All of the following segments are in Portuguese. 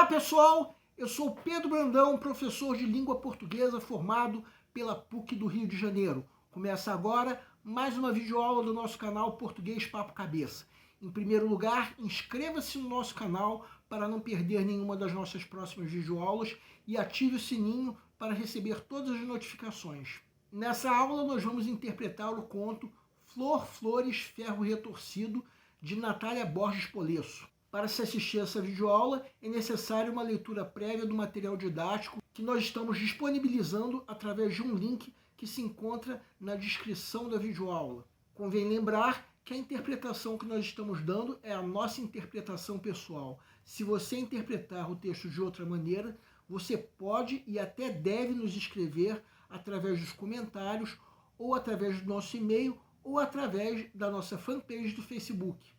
Olá pessoal, eu sou Pedro Brandão, professor de língua portuguesa formado pela PUC do Rio de Janeiro. Começa agora mais uma videoaula do nosso canal Português Papo Cabeça. Em primeiro lugar, inscreva-se no nosso canal para não perder nenhuma das nossas próximas videoaulas e ative o sininho para receber todas as notificações. Nessa aula nós vamos interpretar o conto Flor, Flores, Ferro Retorcido, de Natália Borges Polesso. Para se assistir a essa videoaula, é necessária uma leitura prévia do material didático que nós estamos disponibilizando através de um link que se encontra na descrição da videoaula. Convém lembrar que a interpretação que nós estamos dando é a nossa interpretação pessoal. Se você interpretar o texto de outra maneira, você pode e até deve nos escrever através dos comentários, ou através do nosso e-mail, ou através da nossa fanpage do Facebook.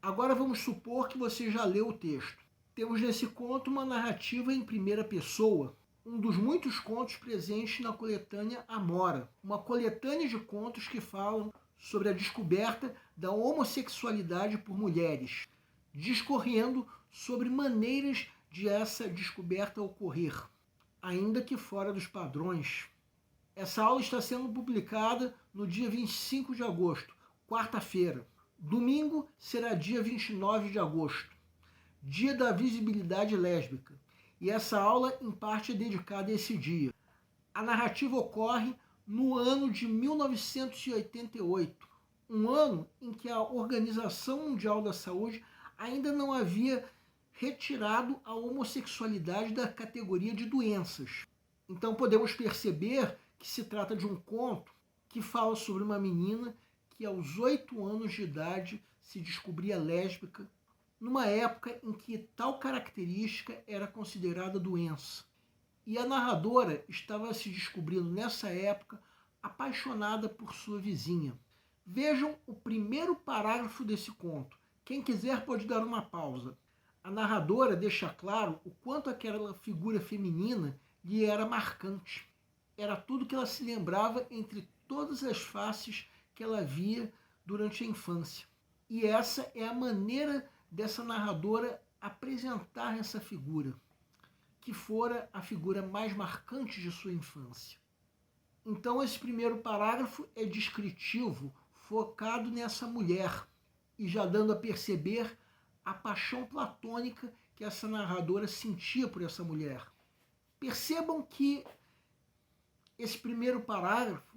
Agora vamos supor que você já leu o texto. Temos nesse conto uma narrativa em primeira pessoa, um dos muitos contos presentes na coletânea Amora, uma coletânea de contos que falam sobre a descoberta da homossexualidade por mulheres, discorrendo sobre maneiras de essa descoberta ocorrer, ainda que fora dos padrões. Essa aula está sendo publicada no dia 25 de agosto, quarta-feira. Domingo será dia 29 de agosto, dia da visibilidade lésbica, e essa aula em parte é dedicada a esse dia. A narrativa ocorre no ano de 1988, um ano em que a Organização Mundial da Saúde ainda não havia retirado a homossexualidade da categoria de doenças. Então podemos perceber que se trata de um conto que fala sobre uma menina que aos 8 anos de idade se descobria lésbica, numa época em que tal característica era considerada doença. E a narradora estava se descobrindo nessa época apaixonada por sua vizinha. Vejam o primeiro parágrafo desse conto. Quem quiser pode dar uma pausa. A narradora deixa claro o quanto aquela figura feminina lhe era marcante. Era tudo que ela se lembrava entre todas as faces que ela via durante a infância. E essa é a maneira dessa narradora apresentar essa figura, que fora a figura mais marcante de sua infância. Então esse primeiro parágrafo é descritivo, focado nessa mulher, e já dando a perceber a paixão platônica que essa narradora sentia por essa mulher. Percebam que esse primeiro parágrafo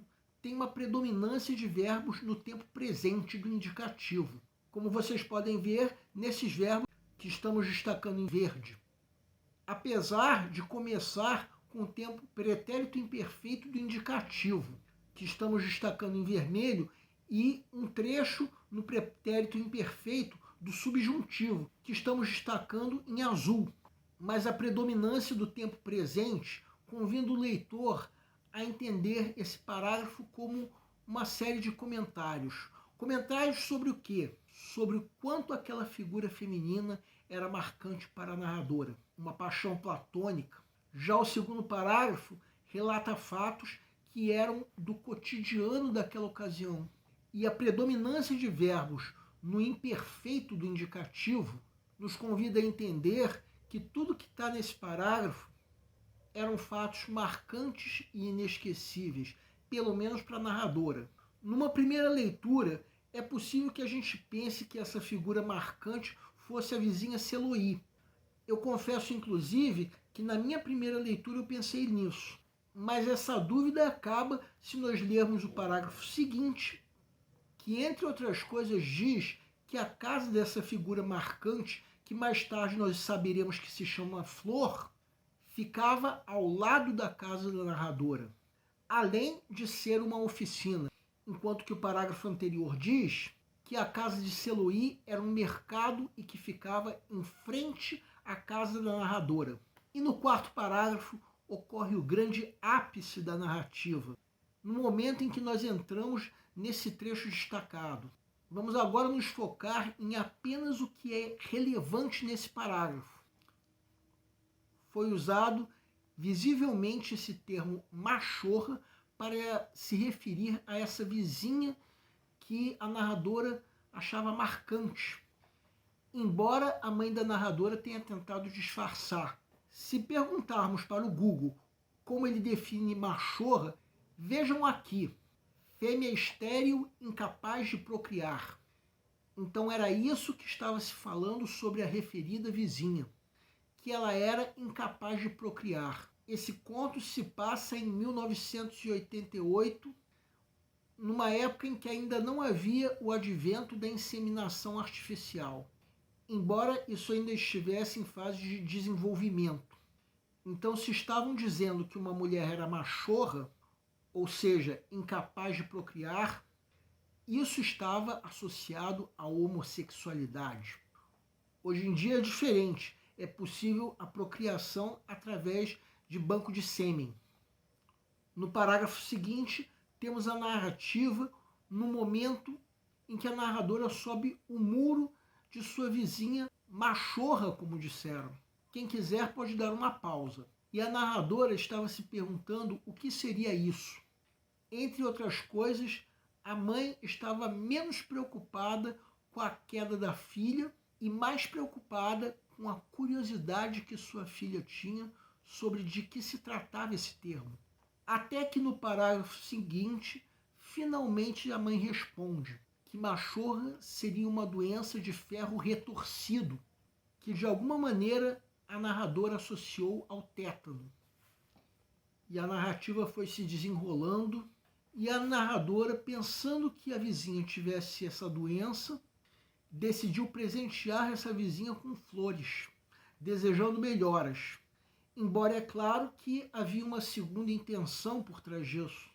tem uma predominância de verbos no tempo presente do indicativo, como vocês podem ver nesses verbos que estamos destacando em verde. Apesar de começar com o tempo pretérito imperfeito do indicativo, que estamos destacando em vermelho, e um trecho no pretérito imperfeito do subjuntivo, que estamos destacando em azul. Mas a predominância do tempo presente convida o leitor a entender esse parágrafo como uma série de comentários. Comentários sobre o quê? Sobre o quanto aquela figura feminina era marcante para a narradora. Uma paixão platônica. Já o segundo parágrafo relata fatos que eram do cotidiano daquela ocasião. E a predominância de verbos no imperfeito do indicativo nos convida a entender que tudo que está nesse parágrafo eram fatos marcantes e inesquecíveis, pelo menos para a narradora. Numa primeira leitura, é possível que a gente pense que essa figura marcante fosse a vizinha Celoí. Eu confesso, inclusive, que na minha primeira leitura eu pensei nisso. Mas essa dúvida acaba se nós lermos o parágrafo seguinte, que, entre outras coisas, diz que a casa dessa figura marcante, que mais tarde nós saberemos que se chama Flor, ficava ao lado da casa da narradora, além de ser uma oficina, enquanto que o parágrafo anterior diz que a casa de Celoí era um mercado e que ficava em frente à casa da narradora. E no quarto parágrafo ocorre o grande ápice da narrativa, no momento em que nós entramos nesse trecho destacado. Vamos agora nos focar em apenas o que é relevante nesse parágrafo. Foi usado visivelmente esse termo machorra para se referir a essa vizinha que a narradora achava marcante. embora a mãe da narradora tenha tentado disfarçar. Se perguntarmos para o Google como ele define machorra, vejam aqui: fêmea estéril incapaz de procriar. Então era isso que estava se falando sobre a referida vizinha, que ela era incapaz de procriar. Esse conto se passa em 1988, numa época em que ainda não havia o advento da inseminação artificial, embora isso ainda estivesse em fase de desenvolvimento. Então, se estavam dizendo que uma mulher era machorra, ou seja, incapaz de procriar, isso estava associado à homossexualidade. Hoje em dia é diferente, é possível a procriação através de banco de sêmen. No parágrafo seguinte, temos a narrativa no momento em que a narradora sobe o muro de sua vizinha machorra, como disseram. Quem quiser pode dar uma pausa. E a narradora estava se perguntando o que seria isso. Entre outras coisas, a mãe estava menos preocupada com a queda da filha e mais preocupada com a curiosidade que sua filha tinha sobre de que se tratava esse termo. Até que no parágrafo seguinte, finalmente a mãe responde que machorra seria uma doença de ferro retorcido, que de alguma maneira a narradora associou ao tétano. E a narrativa foi se desenrolando, e a narradora, pensando que a vizinha tivesse essa doença, decidiu presentear essa vizinha com flores, desejando melhoras. Embora é claro que havia uma segunda intenção por trás disso.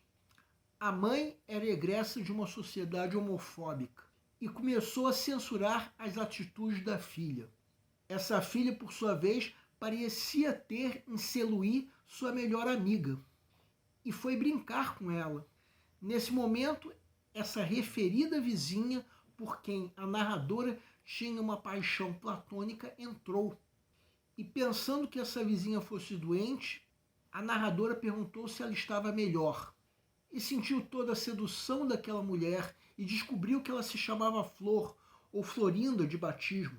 A mãe era egressa de uma sociedade homofóbica e começou a censurar as atitudes da filha. Essa filha, por sua vez, parecia ter em Seluí sua melhor amiga e foi brincar com ela. Nesse momento, essa referida vizinha, por quem a narradora tinha uma paixão platônica, entrou. E pensando que essa vizinha fosse doente, a narradora perguntou se ela estava melhor. E sentiu toda a sedução daquela mulher e descobriu que ela se chamava Flor, ou Florinda de batismo.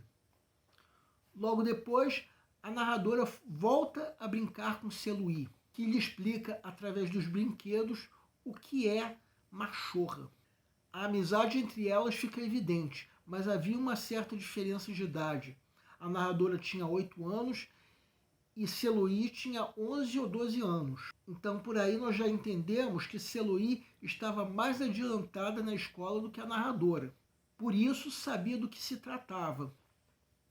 Logo depois, a narradora volta a brincar com Seluí, que lhe explica, através dos brinquedos, o que é machorra. A amizade entre elas fica evidente, mas havia uma certa diferença de idade. A narradora tinha 8 anos e Seluí tinha 11 ou 12 anos. Então, por aí nós já entendemos que Seluí estava mais adiantada na escola do que a narradora. Por isso, sabia do que se tratava.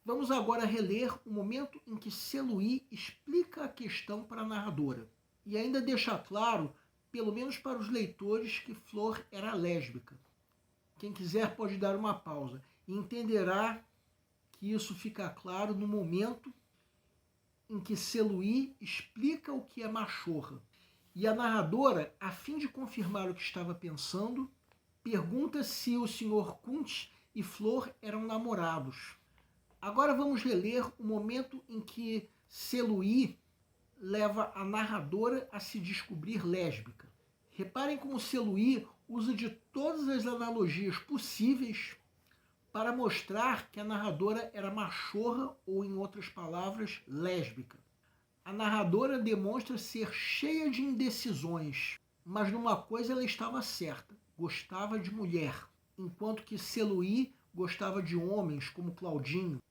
Vamos agora reler o momento em que Seluí explica a questão para a narradora. E ainda deixa claro, pelo menos para os leitores, que Flor era lésbica. Quem quiser pode dar uma pausa e entenderá que isso fica claro no momento em que Seluí explica o que é machorra. E a narradora, a fim de confirmar o que estava pensando, pergunta se o Sr. Kuntz e Flor eram namorados. Agora vamos reler o momento em que Seluí leva a narradora a se descobrir lésbica. Reparem como Seluí usa de todas as analogias possíveis para mostrar que a narradora era machorra ou, em outras palavras, lésbica. A narradora demonstra ser cheia de indecisões, mas numa coisa ela estava certa: gostava de mulher, enquanto que Seluí gostava de homens, como Claudinho.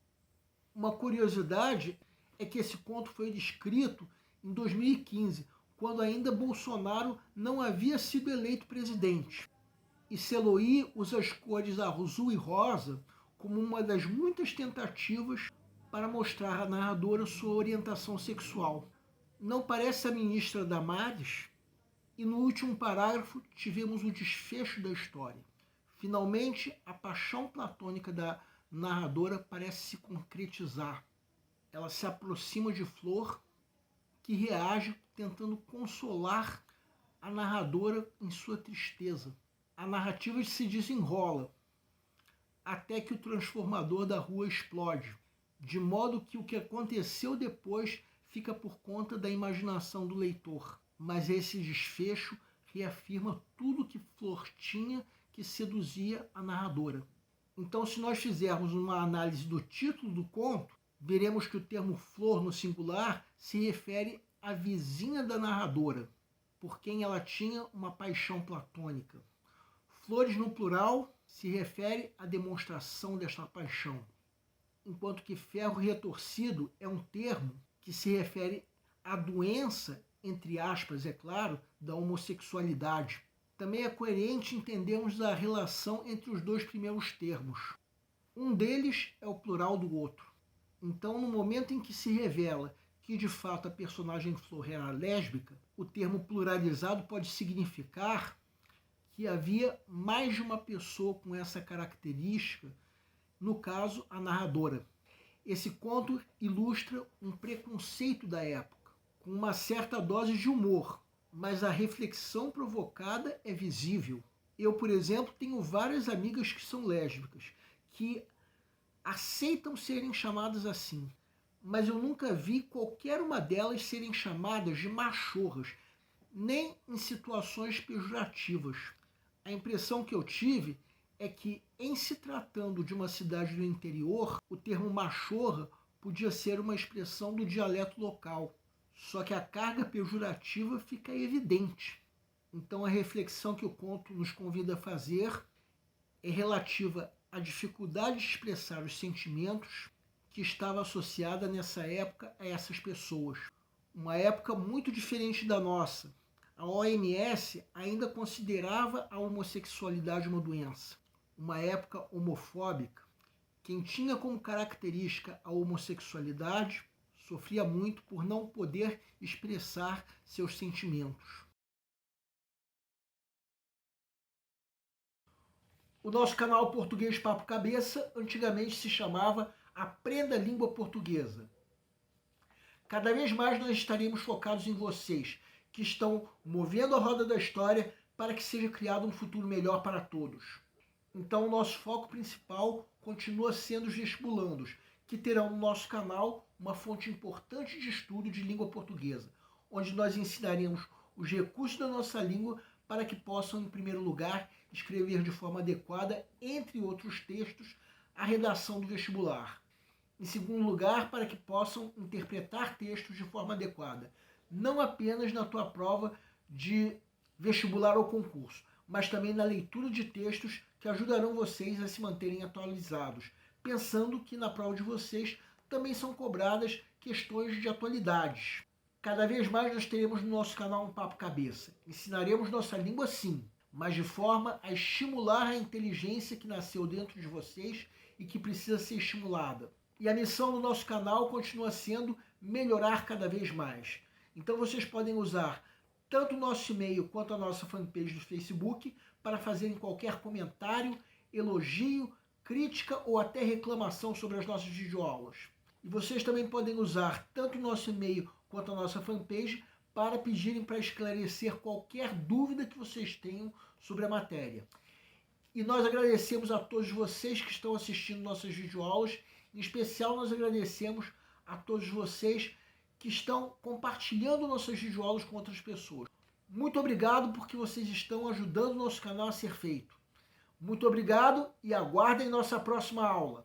Uma curiosidade é que esse conto foi escrito em 2015, quando ainda Bolsonaro não havia sido eleito presidente. E Seluí usa as cores azul e rosa como uma das muitas tentativas para mostrar à narradora sua orientação sexual. Não parece a ministra Damares? E no último parágrafo tivemos o desfecho da história. Finalmente, a paixão platônica da narradora parece se concretizar. Ela se aproxima de Flor, que reage tentando consolar a narradora em sua tristeza. A narrativa se desenrola até que o transformador da rua explode, de modo que o que aconteceu depois fica por conta da imaginação do leitor. Mas esse desfecho reafirma tudo que Flor tinha que seduzia a narradora. Então, se nós fizermos uma análise do título do conto, veremos que o termo flor no singular se refere à vizinha da narradora, por quem ela tinha uma paixão platônica. Flores no plural se refere à demonstração desta paixão, enquanto que ferro retorcido é um termo que se refere à doença, entre aspas, é claro, da homossexualidade. Também é coerente entendermos a relação entre os dois primeiros termos. Um deles é o plural do outro. Então, no momento em que se revela que de fato a personagem Flor era lésbica, o termo pluralizado pode significar que havia mais de uma pessoa com essa característica, no caso, a narradora. Esse conto ilustra um preconceito da época, com uma certa dose de humor, mas a reflexão provocada é visível. Eu, por exemplo, tenho várias amigas que são lésbicas, que aceitam serem chamadas assim, mas eu nunca vi qualquer uma delas serem chamadas de machorras, nem em situações pejorativas. A impressão que eu tive é que, em se tratando de uma cidade do interior, o termo machorra podia ser uma expressão do dialeto local, só que a carga pejorativa fica evidente. Então a reflexão que o conto nos convida a fazer é relativa à dificuldade de expressar os sentimentos que estava associada nessa época a essas pessoas. Uma época muito diferente da nossa. A OMS ainda considerava a homossexualidade uma doença. Uma época homofóbica. Quem tinha como característica a homossexualidade sofria muito por não poder expressar seus sentimentos. O nosso canal Português Papo Cabeça antigamente se chamava Aprenda a Língua Portuguesa. Cada vez mais nós estaremos focados em vocês, que estão movendo a roda da história para que seja criado um futuro melhor para todos. Então o nosso foco principal continua sendo os vestibulandos, que terão no nosso canal uma fonte importante de estudo de língua portuguesa, onde nós ensinaremos os recursos da nossa língua para que possam, em primeiro lugar, escrever de forma adequada, entre outros textos, a redação do vestibular. Em segundo lugar, para que possam interpretar textos de forma adequada, não apenas na tua prova de vestibular ou concurso, mas também na leitura de textos que ajudarão vocês a se manterem atualizados, pensando que na prova de vocês também são cobradas questões de atualidades. Cada vez mais nós teremos no nosso canal um Papo Cabeça. Ensinaremos nossa língua sim, mas de forma a estimular a inteligência que nasceu dentro de vocês e que precisa ser estimulada. E a missão do nosso canal continua sendo melhorar cada vez mais. Então vocês podem usar tanto o nosso e-mail quanto a nossa fanpage do Facebook para fazerem qualquer comentário, elogio, crítica ou até reclamação sobre as nossas videoaulas. E vocês também podem usar tanto o nosso e-mail quanto a nossa fanpage para pedirem para esclarecer qualquer dúvida que vocês tenham sobre a matéria. E nós agradecemos a todos vocês que estão assistindo nossas videoaulas. Em especial, nós agradecemos a todos vocês que estão compartilhando nossas videoaulas com outras pessoas. Muito obrigado porque vocês estão ajudando o nosso canal a ser feito. Muito obrigado e aguardem nossa próxima aula.